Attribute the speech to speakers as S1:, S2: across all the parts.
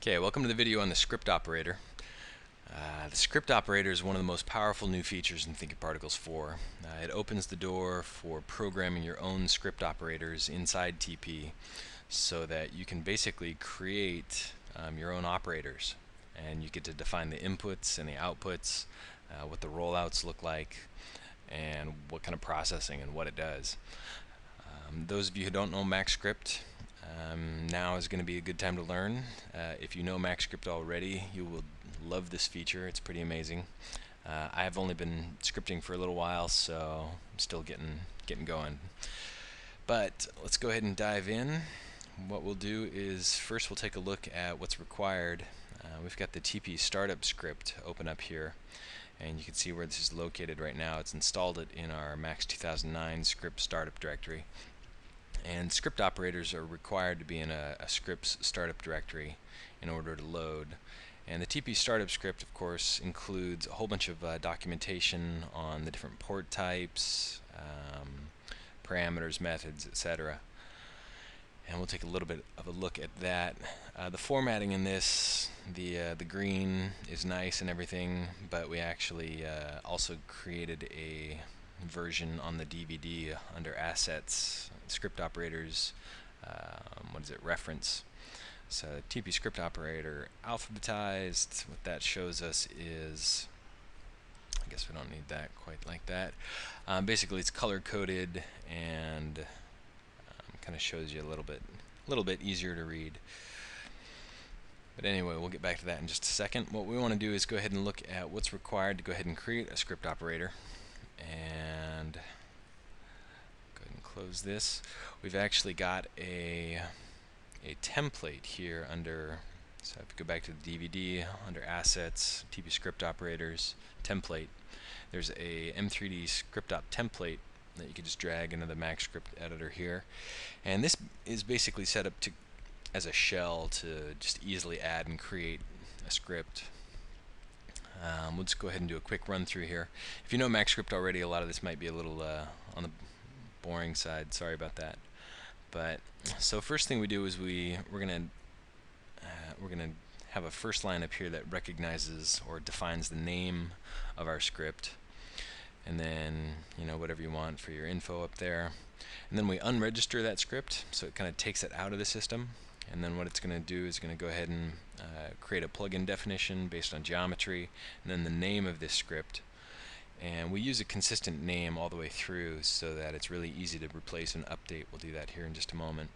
S1: Okay, welcome to the video on the script operator. The script operator is one of the most powerful new features in Thinking Particles 4. It opens the door for programming your own script operators inside TP so that you can basically create your own operators, and you get to define the inputs and the outputs, what the rollouts look like, and what kind of processing and what it does. Those of you who don't know MaxScript, now is going to be a good time to learn. If you know MaxScript already, you will love this feature. It's pretty amazing. I have only been scripting for a little while, so I'm still getting going. But let's go ahead and dive in. What we'll do is first we'll take a look at what's required. We've got the TP startup script open up here, and you can see where this is located right now. It's installed it in our Max 2009 script startup directory. And script operators are required to be in a script's startup directory in order to load. And the TP startup script, of course, includes a whole bunch of documentation on the different port types, parameters, methods, etc. And we'll take a little bit of a look at that. The formatting in this, the green is nice and everything, but we actually also created a version on the DVD under Assets, Script Operators, reference. So TP script operator alphabetized. What that shows us is, I guess we don't need that quite like that. Basically, it's color coded and kind of shows you a little bit easier to read. But anyway, we'll get back to that in just a second. What we want to do is go ahead and look at what's required to go ahead and create a script operator. And go ahead and close this. We've actually got a template here under, so if you go back to the DVD, under Assets, TP Script Operators, Template, there's a M3D ScriptOp Template that you can just drag into the MaxScript editor here. And this is basically set up as a shell to just easily add and create a script. We'll just go ahead and do a quick run through here. If you know MaxScript already, a lot of this might be a little on the boring side. Sorry about that. But so first thing we do is we're gonna have a first line up here that recognizes or defines the name of our script, and then whatever you want for your info up there. And then we unregister that script, so it kind of takes it out of the system. And then what it's going to do is going to go ahead and create a plugin definition based on geometry, and then the name of this script. And we use a consistent name all the way through so that it's really easy to replace and update. We'll do that here in just a moment.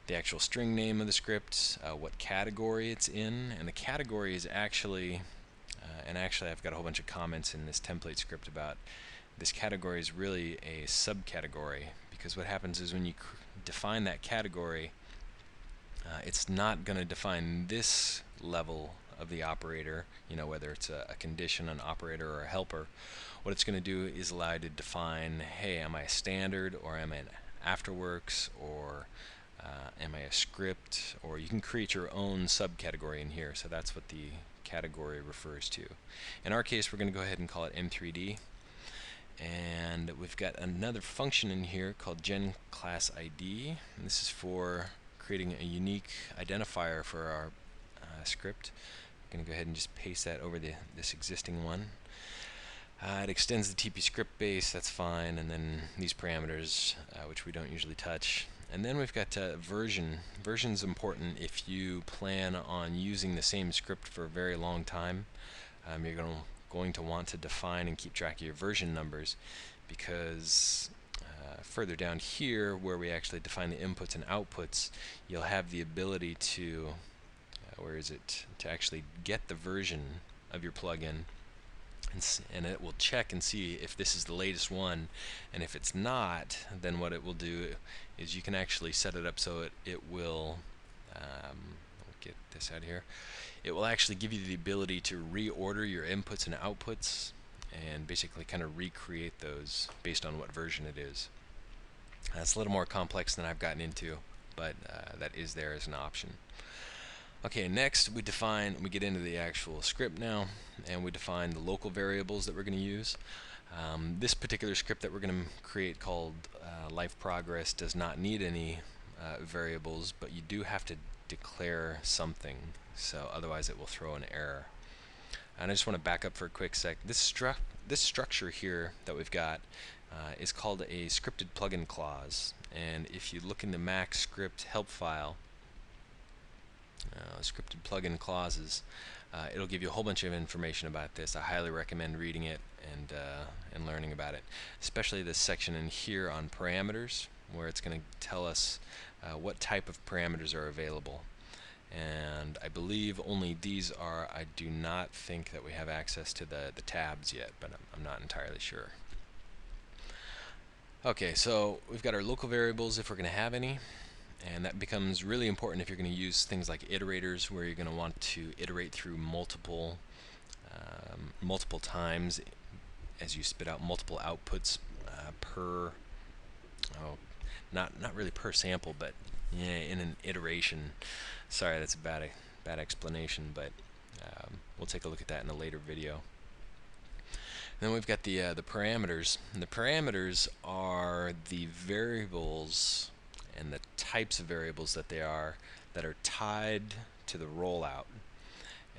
S1: The actual string name of the script, what category it's in, and the category is actually, and actually I've got a whole bunch of comments in this template script about this category is really a subcategory, because what happens is when you define that category, it's not going to define this level of the operator, whether it's a condition, an operator, or a helper. What it's going to do is allow you to define, hey, am I a standard, or am I an afterworks, or am I a script, or you can create your own subcategory in here. So that's what the category refers to. In our case, we're going to go ahead and call it M3D. And we've got another function in here called genClassID. And this is for creating a unique identifier for our script. I'm going to go ahead and just paste that over this existing one. It extends the TP script base, that's fine, and then these parameters, which we don't usually touch. And then we've got version. Version's important if you plan on using the same script for a very long time. You're going to want to define and keep track of your version numbers, because further down here, where we actually define the inputs and outputs, you'll have the ability to to actually get the version of your plugin, and it will check and see if this is the latest one. And if it's not, then what it will do is you can actually set it up so it will get this out of here. It will actually give you the ability to reorder your inputs and outputs and basically kind of recreate those based on what version it is. That's a little more complex than I've gotten into, but that is there as an option. Okay, next we get into the actual script now, and we define the local variables that we're going to use. This particular script that we're going to create, called LifeProgress, does not need any variables, but you do have to declare something, so otherwise it will throw an error. And I just want to back up for a quick sec. This structure here that we've got is called a scripted plugin clause, and if you look in the Mac script help file, scripted plugin clauses, it'll give you a whole bunch of information about this. I highly recommend reading it and learning about it, especially this section in here on parameters, where it's going to tell us what type of parameters are available. And I believe only these are. I do not think that we have access to the tabs yet, but I'm not entirely sure. Okay, so we've got our local variables if we're going to have any, and that becomes really important if you're going to use things like iterators, where you're going to want to iterate through multiple times as you spit out multiple outputs per, not really per sample, but yeah, in an iteration. Sorry, that's a bad explanation, but we'll take a look at that in a later video. Then we've got the parameters. And the parameters are the variables and the types of variables that are tied to the rollout.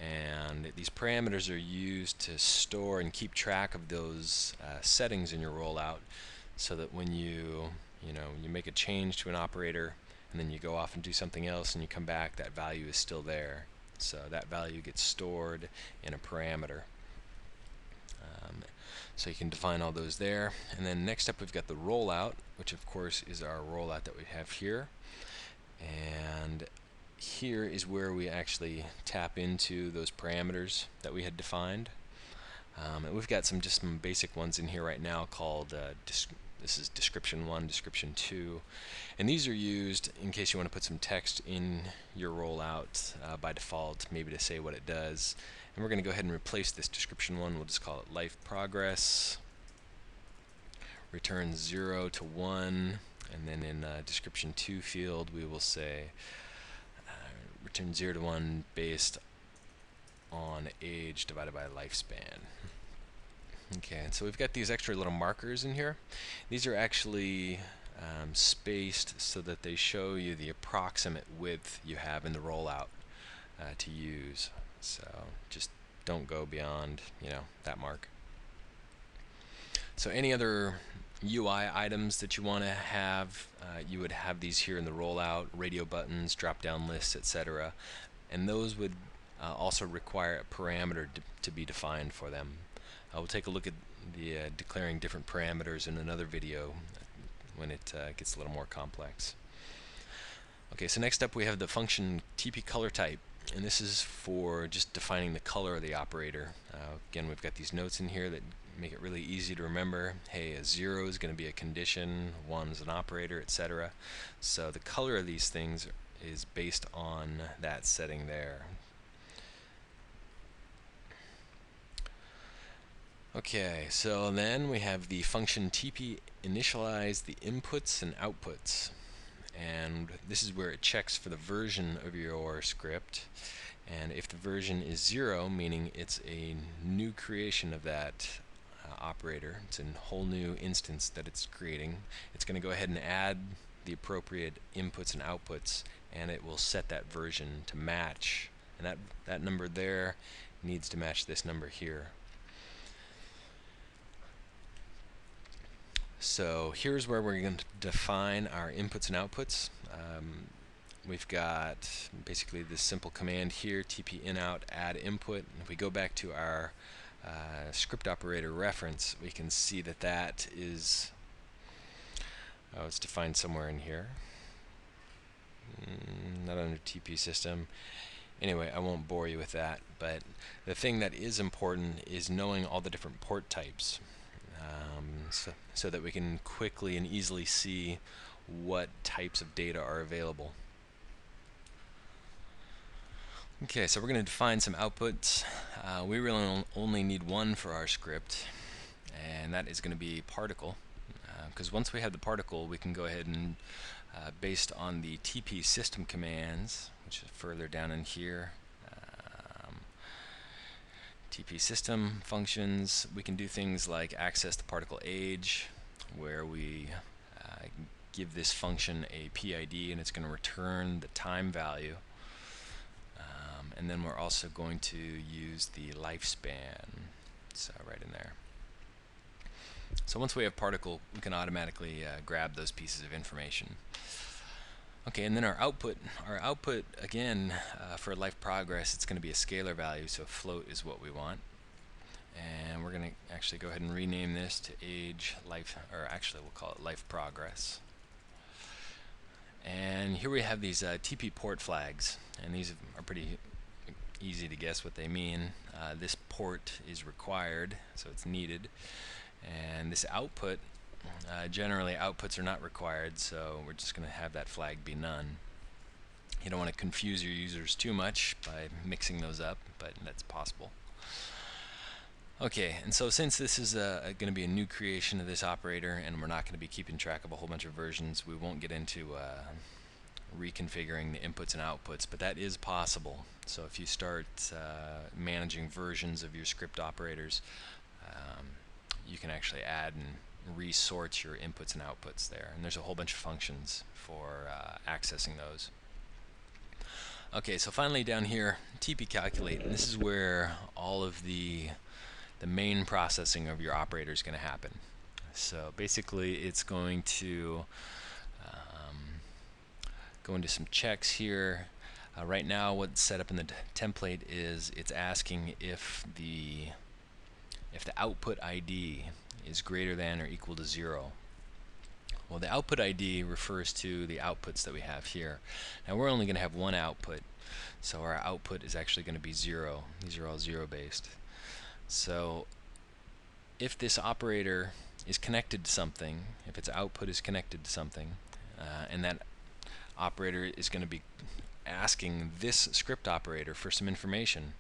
S1: And these parameters are used to store and keep track of those settings in your rollout, so that when you make a change to an operator and then you go off and do something else and you come back, that value is still there. So that value gets stored in a parameter. So you can define all those there. And then next up we've got the rollout, which of course is our rollout that we have here. And here is where we actually tap into those parameters that we had defined. And we've got some basic ones in here right now called this is description 1, description 2, and these are used in case you want to put some text in your rollout by default, maybe to say what it does. And we're going to go ahead and replace this description 1. We'll just call it LifeProgress. Return 0 to 1, and then in description 2 field we will say return 0 to 1 based on age divided by lifespan. Okay, so we've got these extra little markers in here. These are actually spaced so that they show you the approximate width you have in the rollout to use. So just don't go beyond, that mark. So any other UI items that you want to have, you would have these here in the rollout: radio buttons, drop-down lists, etc. And those would also require a parameter to be defined for them. We'll take a look at the declaring different parameters in another video when it gets a little more complex. Okay, so next up we have the function TP color type, and this is for just defining the color of the operator. Again, we've got these notes in here that make it really easy to remember. Hey, a 0 is going to be a condition, 1 is an operator, etc. So the color of these things is based on that setting there. Okay, so then we have the function TP initialize the inputs and outputs, and this is where it checks for the version of your script, and if the version is 0, meaning it's a new creation of that operator, it's a whole new instance that it's creating, it's going to go ahead and add the appropriate inputs and outputs, and it will set that version to match, and that number there needs to match this number here. So here's where we're going to define our inputs and outputs. We've got basically this simple command here, TP inout add input. If we go back to our script operator reference, we can see that that is, it's defined somewhere in here. Not under TP system. Anyway, I won't bore you with that, but the thing that is important is knowing all the different port types. So that we can quickly and easily see what types of data are available. Okay, so we're going to define some outputs. We really only need one for our script, and that is going to be particle. Because once we have the particle, we can go ahead and, based on the TP system commands, which is further down in here, TP system functions, we can do things like access the particle age, where we give this function a PID and it's going to return the time value and then we're also going to use the lifespan, so right in there. So once we have particle, we can automatically grab those pieces of information. Okay, and then our output again, for LifeProgress, it's going to be a scalar value, so float is what we want. And we're going to actually go ahead and rename this to age life, or actually we'll call it LifeProgress. And here we have these TP port flags, and these are pretty easy to guess what they mean. This port is required, so it's needed. And this output, generally outputs are not required, so we're just going to have that flag be none. You don't want to confuse your users too much by mixing those up, but that's possible. Okay, and so since this is going to be a new creation of this operator, and we're not going to be keeping track of a whole bunch of versions, we won't get into reconfiguring the inputs and outputs, but that is possible. So if you start managing versions of your script operators, you can actually add and resort your inputs and outputs there, and there's a whole bunch of functions for accessing those. Okay, so finally down here, TP calculate, and this is where all of the main processing of your operator is going to happen. So basically it's going to go into some checks here. Right now what's set up in the template is it's asking if the output ID is greater than or equal to 0. Well, the output ID refers to the outputs that we have here. Now we're only going to have one output, so our output is actually going to be 0. These are all 0 based. So if this operator is connected to something, if its output is connected to something, and that operator is going to be asking this script operator for some information,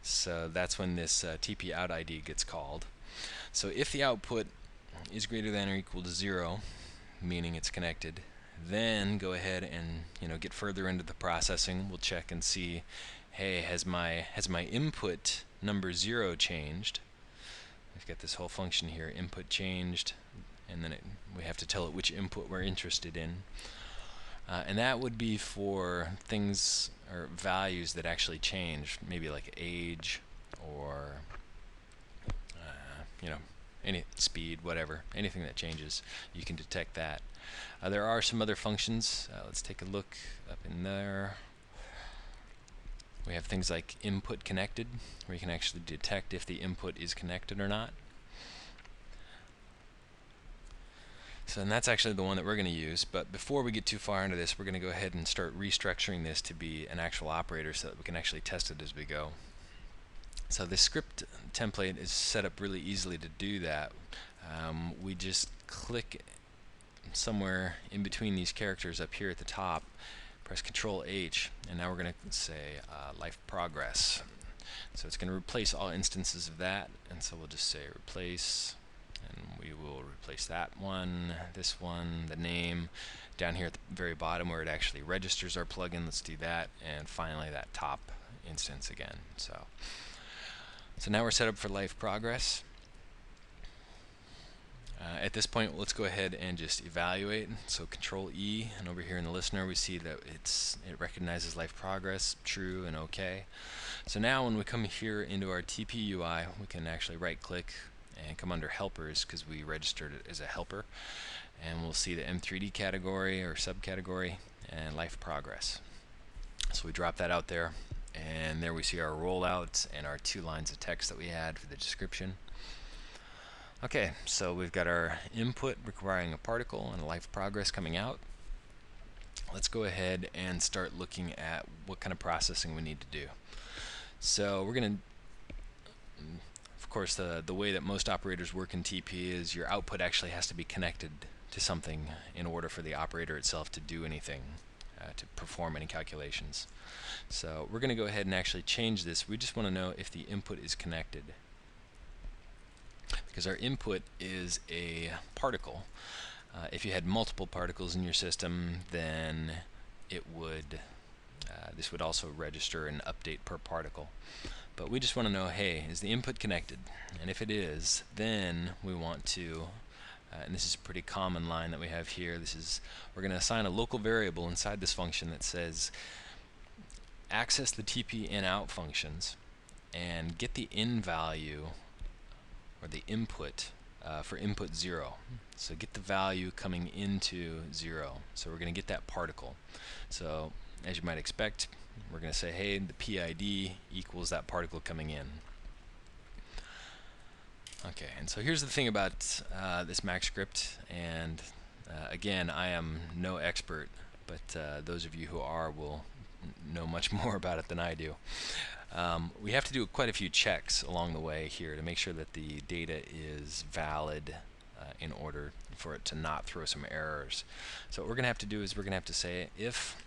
S1: so that's when this TP out ID gets called. So if the output is greater than or equal to 0, meaning it's connected, then go ahead and get further into the processing. We'll check and see, hey, has my input number 0 changed? We've got this whole function here, input changed, and then we have to tell it which input we're interested in. And that would be for things or values that actually change, maybe like age or any speed, whatever, anything that changes, you can detect that. There are some other functions. Let's take a look up in there. We have things like input connected, where you can actually detect if the input is connected or not. So and that's actually the one that we're going to use, but before we get too far into this, we're going to go ahead and start restructuring this to be an actual operator so that we can actually test it as we go. So the script template is set up really easily to do that. We just click somewhere in between these characters up here at the top, press Control H, and now we're going to say LifeProgress. So it's going to replace all instances of that, and so we'll just say replace, and we will replace that one, this one, the name, down here at the very bottom where it actually registers our plugin, let's do that, and finally that top instance again. So now we're set up for LifeProgress. At this point, let's go ahead and just evaluate. So Control E, and over here in the listener we see that it recognizes LifeProgress, true and OK. So now when we come here into our TP UI, we can actually right click and come under helpers because we registered it as a helper, and we'll see the M3D category or subcategory and LifeProgress. So we drop that out there, and there we see our rollout and our 2 lines of text that we had for the description. Okay, so we've got our input requiring a particle and a LifeProgress coming out. Let's go ahead and start looking at what kind of processing we need to do. So we're going to, of course, the way that most operators work in TP is your output actually has to be connected to something in order for the operator itself to do anything, to perform any calculations. So we're going to go ahead and actually change this. We just want to know if the input is connected, because our input is a particle. If you had multiple particles in your system, then it would this would also register an update per particle. But we just want to know, hey, is the input connected? And if it is, then we want to, and this is a pretty common line that we have here, we're going to assign a local variable inside this function that says access the TP in out functions and get the in value or the input for input 0. So get the value coming into 0. So we're going to get that particle. So as you might expect, we're going to say, hey, the PID equals that particle coming in. Okay, and so here's the thing about this Mac script, and again, I am no expert, but those of you who are will know much more about it than I do. We have to do quite a few checks along the way here to make sure that the data is valid in order for it to not throw some errors. So what we're going to have to do is we're going to have to say if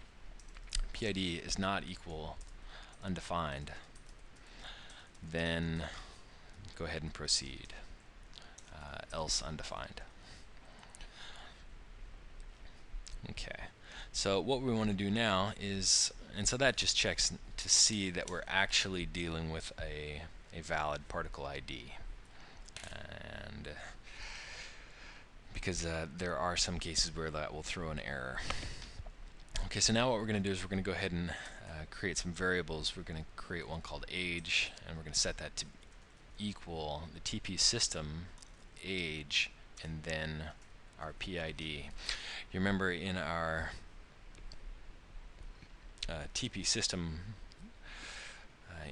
S1: PID is not equal undefined, then go ahead and proceed, else undefined. Okay, so what we want to do now is, and so that just checks to see that we're actually dealing with a valid particle ID, and because there are some cases where that will throw an error. Okay, so now what we're going to do is we're going to go ahead and create some variables. We're going to create one called age, and we're going to set that to equal the TP system age and then our PID. You remember in our TP system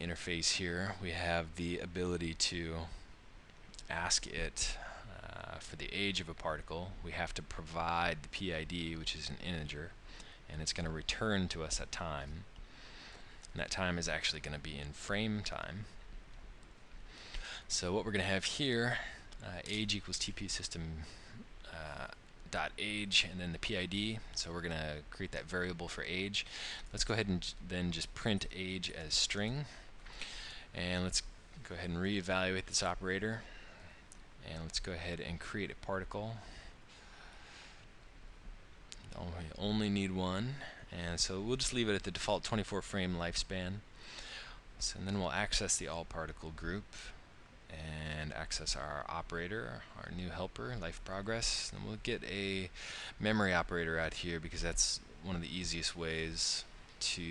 S1: interface here, we have the ability to ask it for the age of a particle. We have to provide the PID, which is an integer, and it's going to return to us a time. And that time is actually going to be in frame time. So what we're going to have here, age equals TP system dot age, and then the PID. So we're going to create that variable for age. Let's go ahead and then just print age as string, and let's go ahead and reevaluate this operator, and let's go ahead and create a particle. We only need one, and so we'll just leave it at the default 24 frame lifespan. So, and then we'll access the all particle group and access our operator, our new helper, LifeProgress. And we'll get a memory operator out here because that's one of the easiest ways to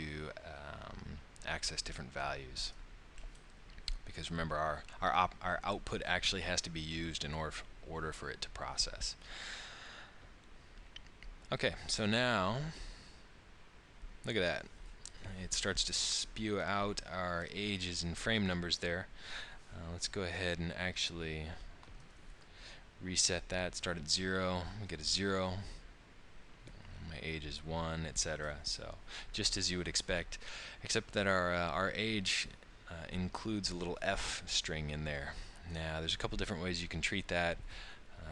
S1: access different values. Because remember, our output actually has to be used in order for it to process. Okay, so now look at that. It starts to spew out our ages and frame numbers there. Let's go ahead and actually reset that. Start at 0. We get a 0. My age is 1, etc. So just as you would expect, except that our age includes a little F string in there. Now, there's a couple different ways you can treat that.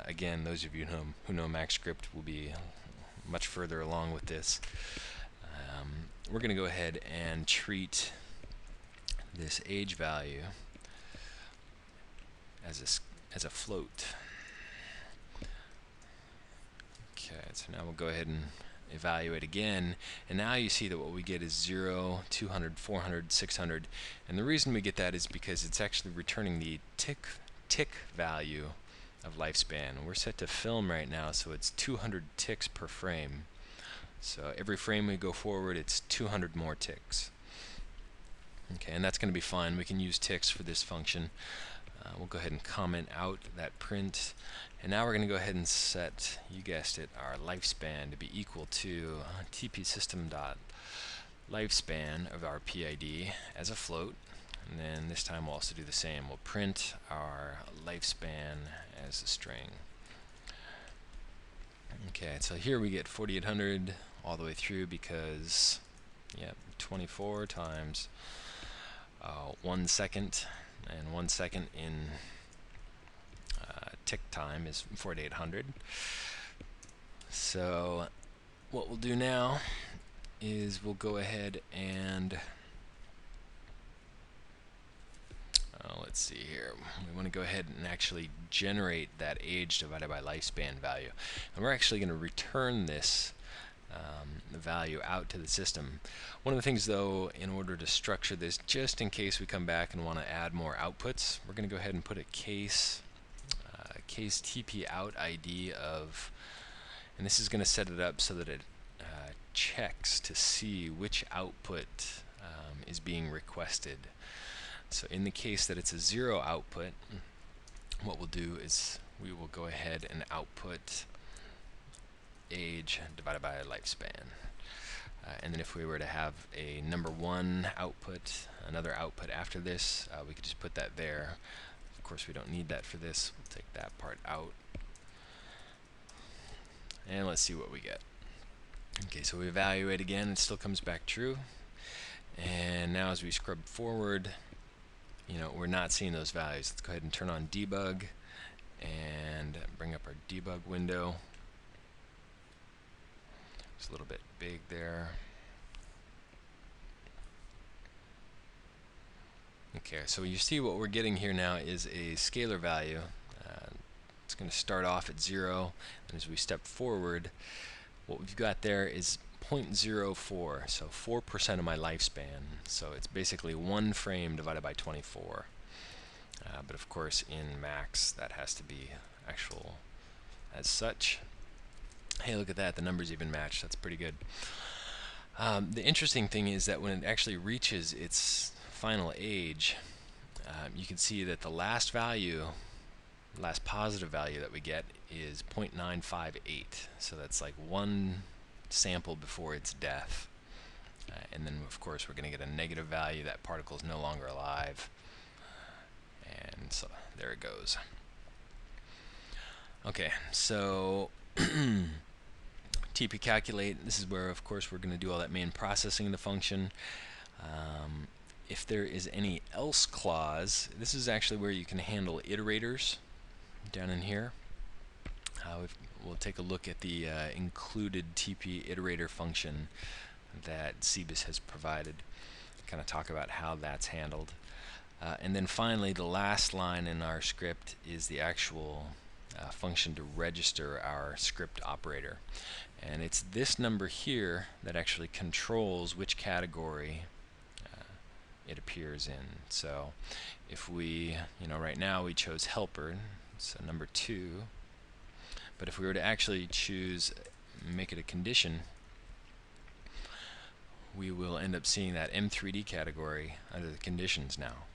S1: Again, those of you who know Mac script will be much further along with this. We're going to go ahead and treat this age value as a float. Okay, so now we'll go ahead and evaluate again, and now you see that what we get is 0, 200, 400, 600, and the reason we get that is because it's actually returning the tick value of lifespan. We're set to film right now, so it's 200 ticks per frame. So every frame we go forward, it's 200 more ticks. Okay, and that's going to be fine. We can use ticks for this function. We'll go ahead and comment out that print, and now we're going to go ahead and set, you guessed it, our lifespan to be equal to TP system dot lifespan of our PID as a float, and then this time we'll also do the same. We'll print our lifespan as a string. Okay, so here we get 4800 all the way through because, yep, 24 times 1 second, and 1 second in tick time is 4800. So what we'll do now is we'll go ahead and let's see here. We want to go ahead and actually generate that age divided by lifespan value, and we're actually going to return this the value out to the system. One of the things, though, in order to structure this, just in case we come back and want to add more outputs, we're going to go ahead and put a case TP out ID of, and this is going to set it up so that it checks to see which output is being requested. So in the case that it's a 0 output, what we'll do is we will go ahead and output age divided by lifespan. And then if we were to have a number 1 output, another output after this, we could just put that there. Of course, we don't need that for this. We'll take that part out. And let's see what we get. Okay, so we evaluate again, it still comes back true. And now as we scrub forward, we're not seeing those values. Let's go ahead and turn on Debug and bring up our debug window. It's a little bit big there. Okay, so you see what we're getting here now is a scalar value. It's going to start off at 0, and as we step forward, what we've got there is 0.04, so 4% of my lifespan. So it's basically 1 frame divided by 24. But of course, in Max, that has to be actual as such. Hey, look at that, the numbers even match. That's pretty good. The interesting thing is that when it actually reaches its final age, you can see that the last positive value that we get is 0.958. So that's like 1 sample before its death. And then, of course, we're going to get a negative value. That particle is no longer alive. And so there it goes. Okay, so TP calculate, this is where, of course, we're going to do all that main processing of the function. If there is any else clause, this is actually where you can handle iterators down in here. We'll take a look at the included TP iterator function that CBIS has provided, kind of talk about how that's handled. And then finally, the last line in our script is the actual function to register our script operator. And it's this number here that actually controls which category it appears in. So if we, right now we chose helper, so number 2. But if we were to actually make it a condition, we will end up seeing that M3D category under the conditions now,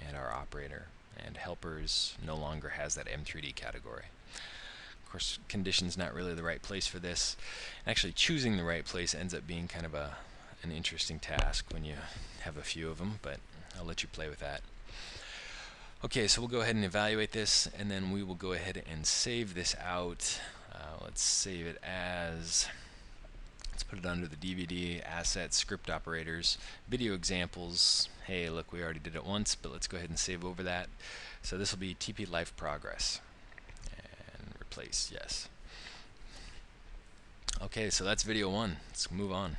S1: and our operator. And helpers no longer has that M3D category. Of course, condition's not really the right place for this. Actually, choosing the right place ends up being kind of an interesting task when you have a few of them, but I'll let you play with that. Okay, so we'll go ahead and evaluate this, and then we will go ahead and save this out. Let's save it as, let's put it under the DVD, assets, script operators, video examples. Hey, look, we already did it once, but let's go ahead and save over that. So this will be TP LifeProgress. And replace, yes. Okay, so that's video 1. Let's move on.